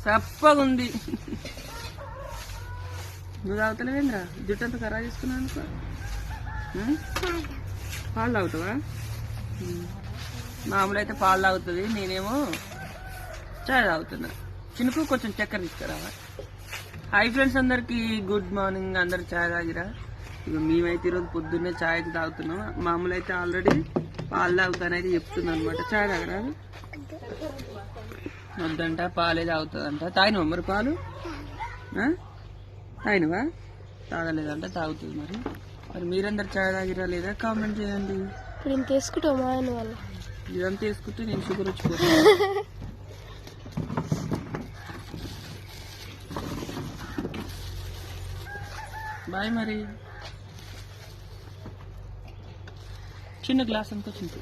చప్పగుంది. నువ్వు తాగుతలేవేంద్రా? జుట్టు అంతా ఖరాబ్ చేసుకున్నావు అనుకో. పాలు తాగుతావా? మామూలు అయితే పాలు తాగుతుంది, నేనేమో చాయ్ తాగుతున్నా. చినుకు కొంచెం చక్కెర తీసుకురావా. హాయ్ ఫ్రెండ్స్, అందరికి గుడ్ మార్నింగ్. అందరు చాయ్ తాగిరా? ఇక మేమైతే ఈరోజు పొద్దున్నే చాయ్ తాగుతున్నాం. మామూలు అయితే ఆల్రెడీ పాలు తాగుతానైతే చెప్తున్నాను అనమాట. చాయ్ తాగరా? వద్దంట, పాలే తాగుతుందంట. తాగినవా మరి పాలు? తాగినవా? తాగలేదంట, తాగుతుంది. మరి మరి మీరందరు చాయ్ తాగిరా లేదా కామెంట్ చేయండి. ఇదంతా వేసుకుంటే నేను షుగర్ వచ్చిపోతాను. బాయ్. మరి చిన్న గ్లాస్ అంతా చింపు.